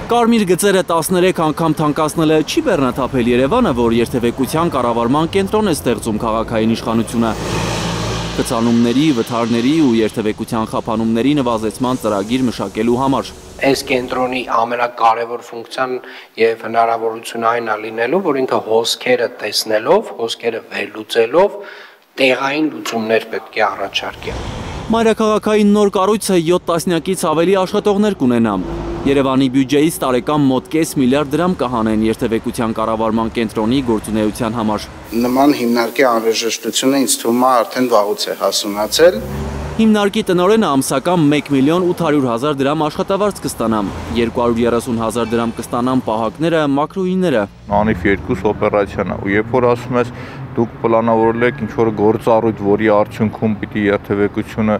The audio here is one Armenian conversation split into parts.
Կարմիր գծերը 13 անգամ թանկացնելը չի բեռնաթափել Երևանը, որ երթևեկության կառավարման կենտրոն է ստեղծում քաղաքային իշխանությունը։ Կցանումների, վթարների ու երթևեկության խափանումների նվազեցման ծրագիր մշակելու համար։ Այս կենտրոնի ամենակարևոր ֆունկցիան եւ հնարավորությունը այն է լինելու, որ ինքը հոսքերը տեսնելով, հոսքերը վերլուծելով տեղային լուծումներ պետք է առաջարկի։ Մայրաքաղաքային նոր կառույցը 7 տասնյակից ավելի աշխատողներ կունենա։ Երևանի բյուջեից տարեկան մոտ կես միլիարդ դրամ կհանեն երթևեկության կառավարման կենտրոնի գործունեության համար։ Նման հիմնարկի անհրաժեշտությունը ինձ թվում է արդեն վաղուց է հասունացել։ Հիմնարկի տնօրենը ամսական 1.800.000 դրամ աշխատավարձ կստանա, 230.000 դրամ կստանան պահակները, մակրոհիները։ Անիվ 2 օպերացիան է, ու երբ որ ասում ես դուք պլանավորել եք ինչ-որ գործառույթ, որի արդյունքում պիտի երթևեկությունը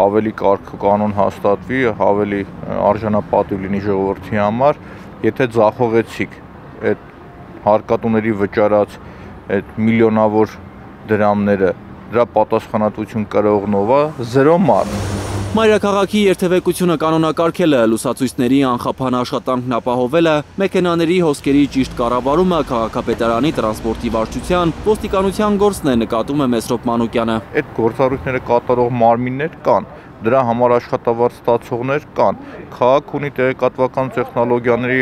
ավելի կարգ-կանոն հաստատվի, ավելի արժանապատիվ լինի ժողովրդի համար, եթե ձախողեցիք այդ հարկատուների վճարած այդ միլիոնավոր դրամները, դրա պատասխանատվություն կրողնովա 0 մարդ։ Մայրաքաղաքի երթևեկությունը կանոնակարգելը, լուսացույցների անխափան աշխատանքն ապահովելը, մեքենաների հոսքերի ճիշտ կառավարումը քաղաքապետարանի տրանսպորտի վարչության, ոստիկանության գործն է, նկատում է Մեսրոպ Մանուկյանը։ Այդ գործառույթները կատարող մարմիններ կան, դրա համար աշխատավարձ ստացողներ կան։ Քաղաք ունի տեղեկատվական տեխնոլոգիաների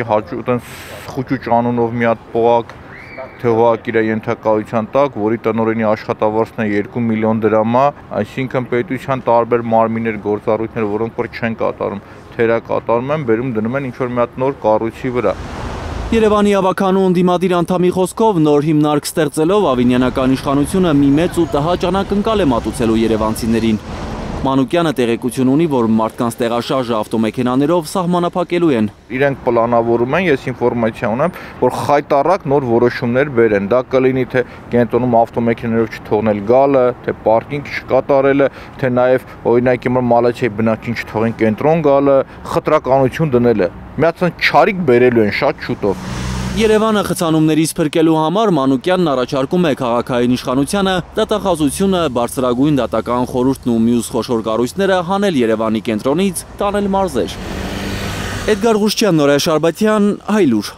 խուճուճ անունով մի հատ պողակ թողակ իր ենթակայության տակ, որի տնօրենի աշխատավարձն է 2 միլիոն դրամ, այսինքն պետության տարբեր մարմիններ, գործառույթներ, որոնք որ չեն կատարում, թերակատարում են, բերում դնում են ինչ-որ մի հատ նոր կառույցի վրա։ Երևանի ավականու ընդդիմադիր անդամի խոսքով նոր հիմնարկ ստեղծելով ավինյանական իշխանությունը մի մեծ ու տհաճ անակնկալ է մատուցելու երևանցիներին։ Մանուկյանը տեղեկություն ունի, որ մարդկանց տեղաշարժը ավտոմեքենաներով սահմանափակելու են։ Իրենք պլանավորում են, ես ինֆորմացիա ունեմ, որ խայտառակ նոր որոշումներ բերեն։ Դա կլինի թե կենտրոնում ավտոմեքենաներով չթողնել գալը, թե պարկինգ չկատարելը, թե նաև օրինակ իմը մալացիայի բնակչին չթողեն կենտրոն գալը, խտրականություն դնելը։ Միացան չարիք բերելու են շատ շուտով։ Երևանը խցանումներից փրկելու համար Մանուկյանն առաջարկում է քաղաքային իշխանությանը դատախազությունը, բարձրագույն դատական խորհուրդն ու մյուս խոշոր կառույցները հանել Երևանի կենտրոնից, տանել մարզեր։ Էդգար Ղուշչյան, Նորայր Շարբաթյան, Հայլուր։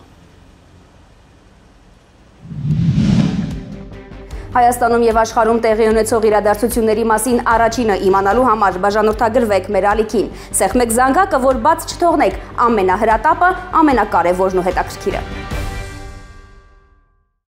Հայաստանում եւ աշխարհում տեղի ունեցող իրադարձությունների մասին առաջինը իմանալու համար բաժանորդագրվեք մեր ալիքին։ Սեղմեք զանգակը, որ բաց չթողնեք, ամենահրատապը, ամենակարևորն ու հետաքրքիրը։